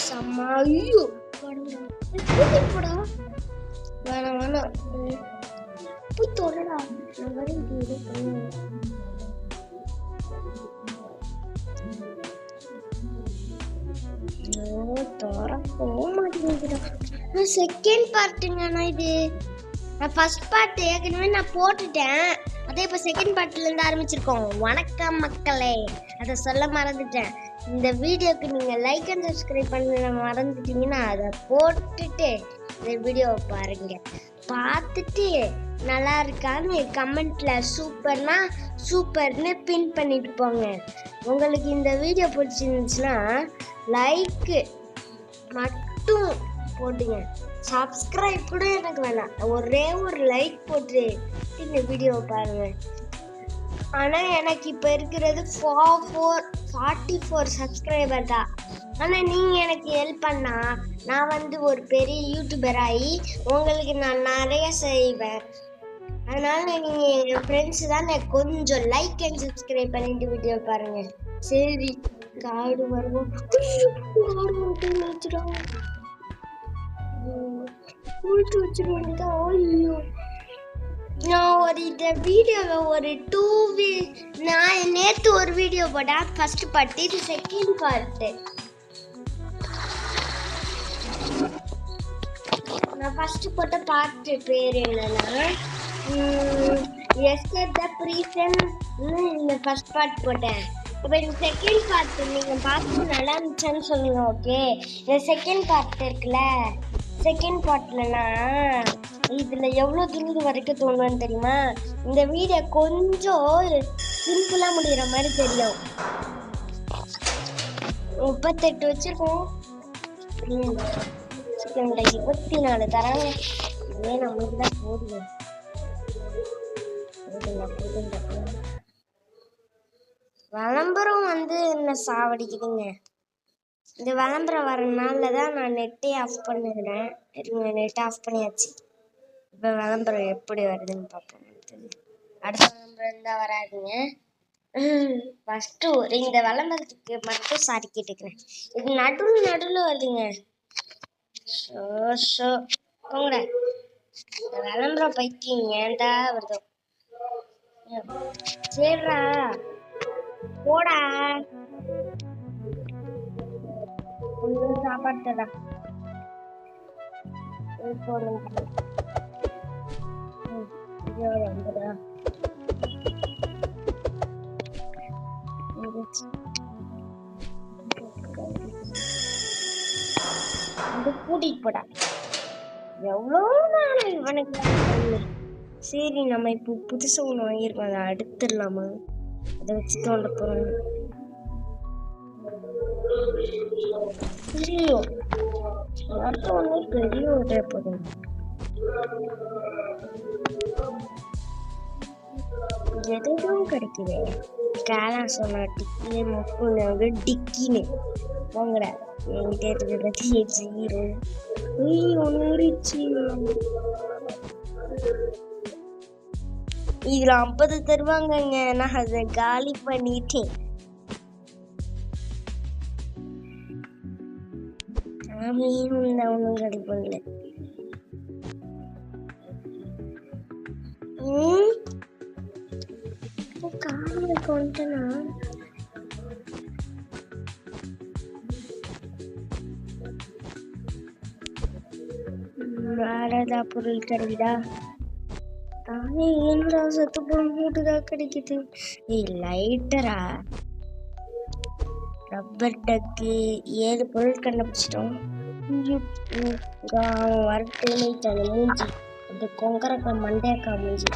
செம்ம ஐயோ போடா வேணாம் வேணாம் போய் தொடடா செகண்ட் பார்ட்டுங்கண்ணா இது. நான் ஃபர்ஸ்ட் பார்ட் ஏற்கனவே நான் போட்டுட்டேன். அதே இப்போ செகண்ட் பார்ட்லேருந்து ஆரம்பிச்சிருக்கோம். வணக்கம் மக்களே, அதை சொல்ல மறந்துட்டேன். இந்த வீடியோக்கு நீங்கள் லைக் அண்ட் சப்ஸ்கிரைப் பண்ண மறந்துட்டீங்கன்னா அதை போட்டுட்டு இந்த வீடியோவை பாருங்க. பார்த்துட்டு நல்லா இருக்கான்னு கமெண்ட்ல சூப்பர்னா சூப்பர்னு பின் பண்ணிட்டு போங்க. உங்களுக்கு இந்த வீடியோ பிடிச்சிருந்துச்சுன்னா லைக்கு மட்டும் போட்டுங்க. சப்ஸ்கிரைப் கூட எனக்கு வேணாம், ஒரே ஒரு லைக் போட்டு இந்த வீடியோவை பாருங்க. ஆனால் எனக்கு இப்போ இருக்கிறது 44 சப்ஸ்கிரைபர் தான். ஆனால் நீங்கள் எனக்கு ஹெல்ப் பண்ணால் நான் ஒரு பெரிய யூடியூபர் ஆகி உங்களுக்கு நான் நிறைய செய்வேன். அதனால் நீங்கள் எங்கள் ஃப்ரெண்ட்ஸு தான் கொஞ்சம் லைக் அண்ட் சப்ஸ்கிரைப் பண்ணிட்டு வீடியோ பாருங்கள். சரி, காடு வருவோம். நான் இந்த வீடியோவில் நான் நேற்று ஒரு வீடியோ போட்டேன். ஃபர்ஸ்ட் பார்ட், இது செகண்ட் பார்ட்டு. நான் ஃபர்ஸ்ட் போட்ட பார்ட் பேர் என்னன்னா இந்த ஃபர்ஸ்ட் பார்ட் போட்டேன். இப்போ இந்த செகண்ட் பார்ட் நீங்கள் பார்த்து நல்லா இருந்துச்சுன்னு சொல்லுங்க. ஓகே, இந்த செகண்ட் பார்ட் இருக்குல்ல, செகண்ட் பார்ட்லனா இதில் எவ்வளோ துணிது வரைக்கும் தோணுன்னு தெரியுமா? இந்த வீடியோ கொஞ்சம் சிம்பிளாக முடிகிற மாதிரி தெரியும். 38 வச்சுருக்கோம், 24 தராங்க. இதே நம்மளுக்கு தான் போடுங்க. விளம்பரம் என்ன சாவடிக்குதுங்க. இந்த விளம்பரம் வர நாளில் தான் நான் நெட்டே ஆஃப் பண்ணுகிறேன். நெட் ஆஃப் பண்ணியாச்சு. இப்போ விளம்பரம் எப்படி வருதுன்னு பார்ப்போம். அடுத்த விளம்பரம் இருந்தால் வராதுங்க. ஃபஸ்ட்டு இந்த விளம்பரத்துக்கு மட்டும் சாரி கேட்டுக்கிறேன். இது நடுவில் வருதுங்க. போங்கட, இந்த விளம்பரம் பைத்தியம் ஏன்டா வருதோ. சரிடா போடா, கொஞ்சம் சாப்பாடு தரா கூட்டிட்டு போடா. எவ்வளோ நாள் இவனுக்கு. சரி, நம்ம இப்போ புதுசாக ஒன்று வாங்கியிருக்கோம், அதை அடுத்துடலாமா? அதை வச்சு தோண்ட போகிறோம். பெரிய ஒரு போதும். எதுவும் கிடைக்குது. கேலா சொன்னா டிக்கி முக்கு டிக்கின்னு போங்கட. என்கிட்ட இருக்கிறது 0 இதுல 50 தருவாங்கங்க. நான் அதை காலி பண்ணிட்டேன். ஒன்றும் கிடைப்பல. காலையில கொண்டனா வேற ஏதாவது பொருள் கிடைக்குதா? என்னடா சத்து பொருள் மூட்டுதான் கிடைக்குது. லைட்டரா, ரப்பர் டக்கு, 7 பொருள் கண்டுபிடிச்சிட்டோம். வரட்டு மூஞ்சி, இந்த கொங்கரக்கா மண்டையக்கா மூஞ்சி.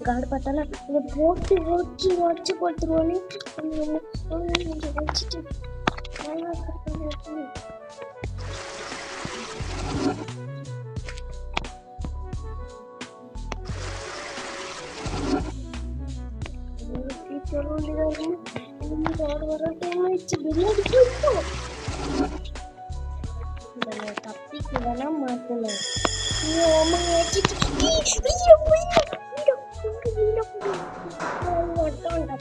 காடு பார்த்தாலும் இதை போட்டு உடச்சு போட்டுருவோன்னு வச்சுட்டு தப்பிக்கு வேணா மாத்தணும். சின்ன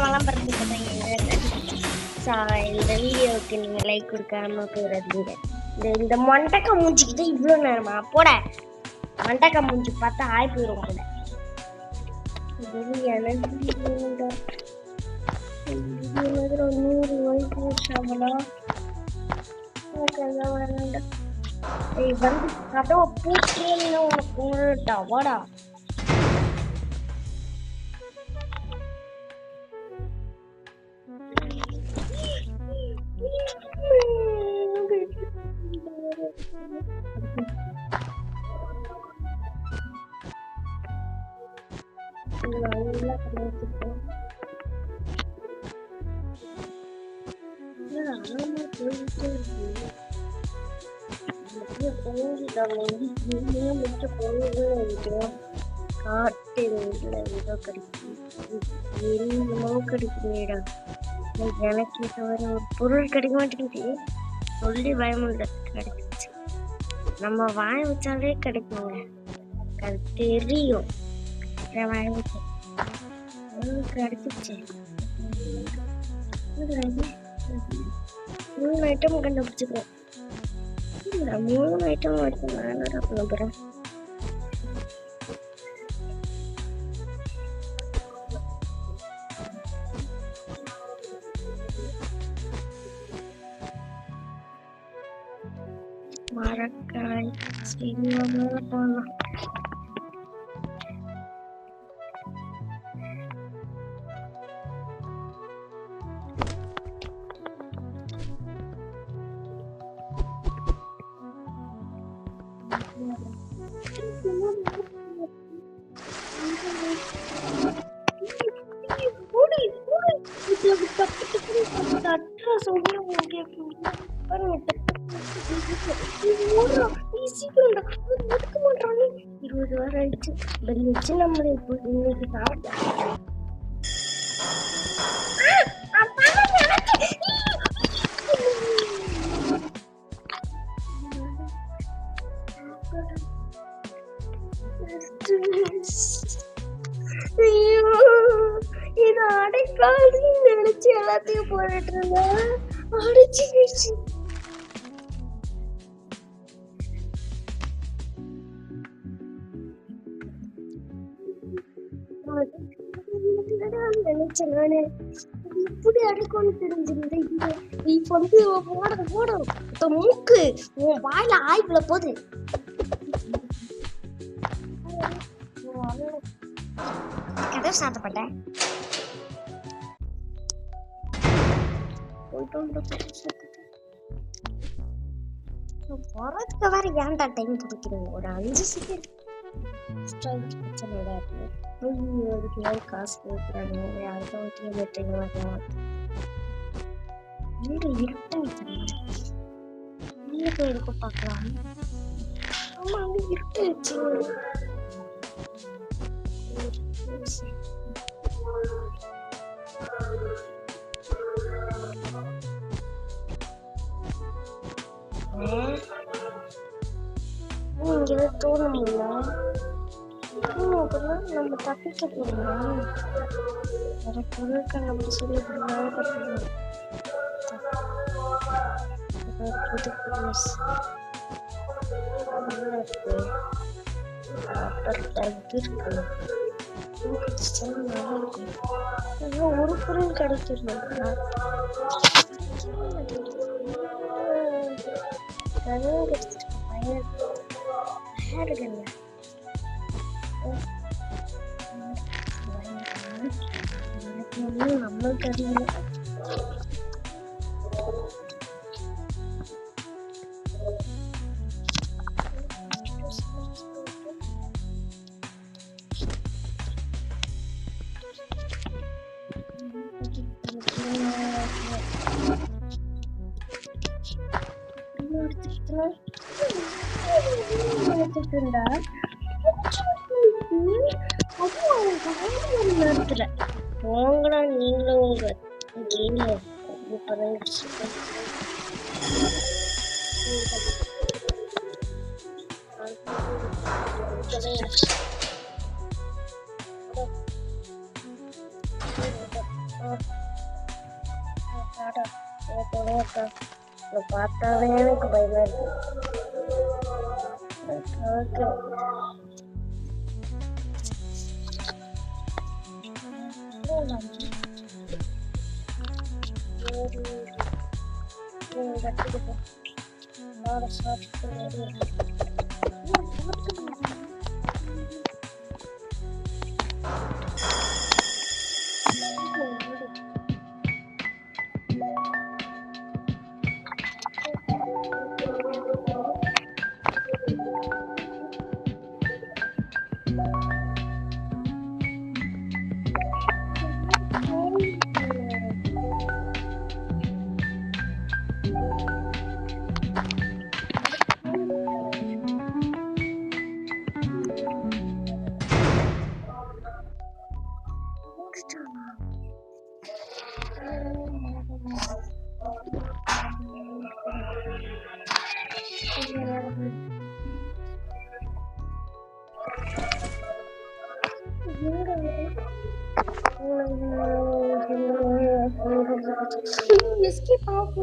விளம்பரத்துக்கு இந்த வீடியோவுக்கு நீங்க லைக் கொடுக்காம போயிடாதீங்க. இந்த மண்டக்கா மூஞ்சிக்கிட்ட இவ்வளோ நேரமா போட மண்டக்கா மூஞ்சி பார்த்தா ஆய் போயிடும் போல. எனக்கு 100 வயசு சாமலாம் வந்து கதவை பூட்டின்னு உனக்கு வாடா. எனக்கு தவிர ஒரு பொருள் கிடைக்க மாட்டேங்குது. சொல்லி பயமுள்ள கிடைச்சிச்சு. நம்ம வாய வச்சாலே கிடைக்குங்க, அது தெரியும். வாய வச்சு கிடைச்சிச்சு. 3 ஐட்டம் கண்டுபிடிச்சிக்கிறேன். 3 ஐட்டம் வச்சு நான் பண்ண போறேன். மரக்காய் போடலாம். ஆயிடுச்சு. நம்மள இப்போ இன்னைக்கு சாப்பிட்டோம். இது அடைக்காது நினைச்சு எல்லாத்தையும் போட்டுட்டு இருந்தேன். அடைச்சிருச்சு. நினைச்சேன் நானு இப்படி அடைக்கொண்டு தெரிஞ்சிருந்த. இப்ப வந்து போடும் மூக்கு உன் வாயில ஆய்வுல போகுது. கதை சாத்தப்பட்டேன். போறதுக்கு வேற ஏன்டா டைம் குடிக்கிறீங்க? ஒரு 5 செகண்ட் காசு கொடுக்குறாங்க. யாருக்கும் கிலோமீட்டர் வரலாம். வீடு இருக்க பார்க்கலாம். ஆமா, அங்க இருட்டுச்சு. இங்க தோணுமில்ல, நம்ம தப்பிக்க போறோம். வேற பொருட்கள் நம்ம சொல்லி ஒரு பொருள் கிடைக்கணும். நம்மளுக்கு அறியல. போங்கடா நீங்களும் உங்க கேம்ல பார்த்தாவே எனக்கு பயமா இருக்கு. Escape out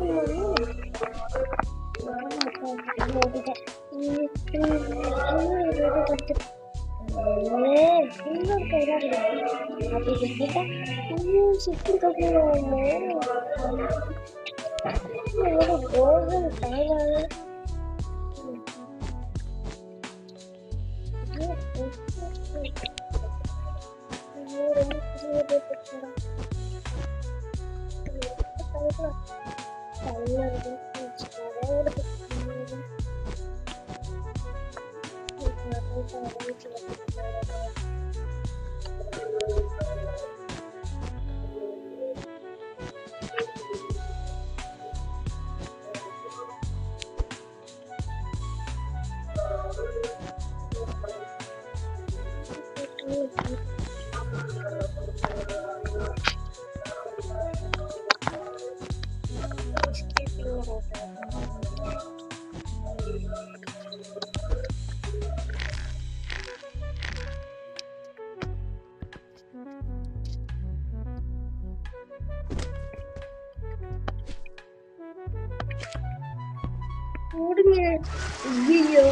ஐயோ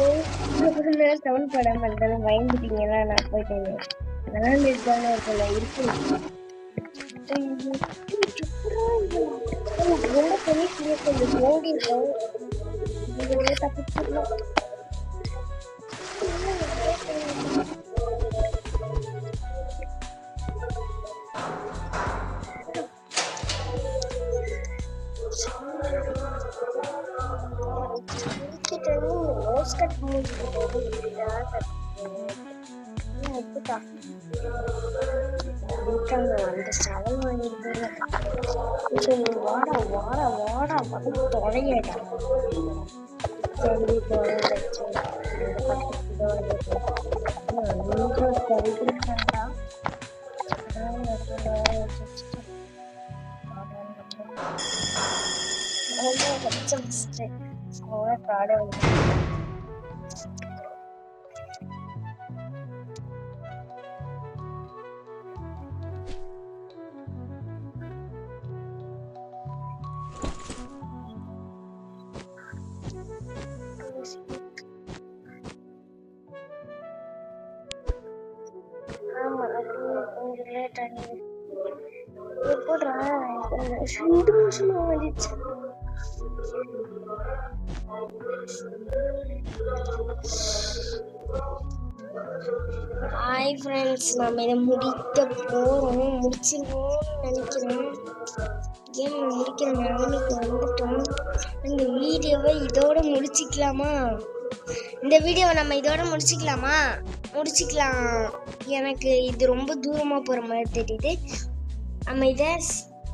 சவுண்ட் படம் பண்றேன் பயந்துட்டீங்கன்னா நான் போயிட்டேன். அதெல்லாம் நிறுத்தான இருக்கல இருக்கு ரொம்ப பெரிய கொஞ்சம் ஓடி இருக்கும். தப்பிச்சிடலாம். அந்த சவல் வாங்கிட்டு வாடா வாடா வாடா வந்து தொலையடா. கொஞ்சம் லேட் ஆகி எப்படா 2 நிமிஷமா வந்துச்சு. ஹாய் ஃப்ரெண்ட்ஸ், நம்ம இதை முடிச்சிருவோம்னு நினைக்கிறேன். கேம் முடிக்கிற நிலைமைக்கு வந்துட்டோம். இந்த வீடியோவை இதோட முடிச்சிக்கலாமா? முடிச்சிக்கலாம். எனக்கு இது ரொம்ப தூரமாக போகிற மாதிரி தெரியுது. நம்ம இதை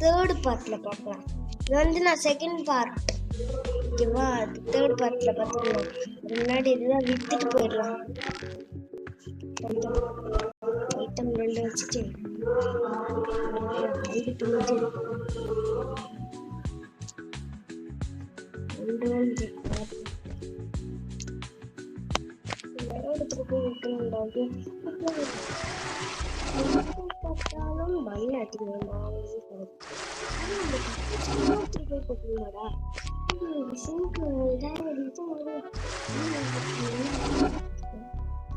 3rd பார்ட்டில் பார்க்கலாம். இது வந்து நான் 2nd பார்ட் ஓகேவா? அது தேர்ட் பார்ட்ல பார்த்துக்கலாம். முன்னாடி இதுதான் வித்துட்டு போயிடலாம். ஐட்டம் 2 வச்சுட்டு இது பிடிச்சி 2 வந்து இடத்துல போய் விற்கணுண்டாது பார்த்தாலும் மண் அடிக்கணும்டா போய் போட்டுருந்தாடா சிங்க்கு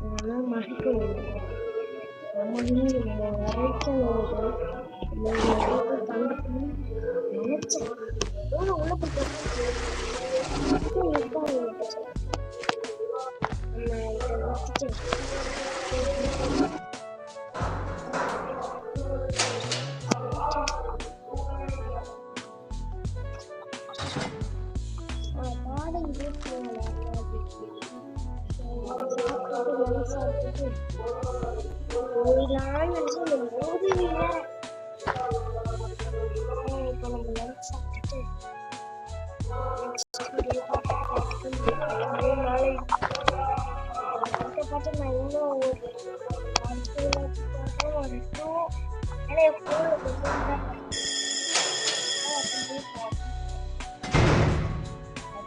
அதெல்லாம் மறைக்கணும் நம்ம வரைக்கணும் நினைச்சேன் உள்ள போய்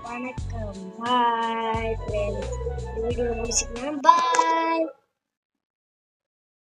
வணக்கம் பாய் ஃப்ரெண்ட்ஸ் வீடியோ முடிச்சுக்கலாம் பாய்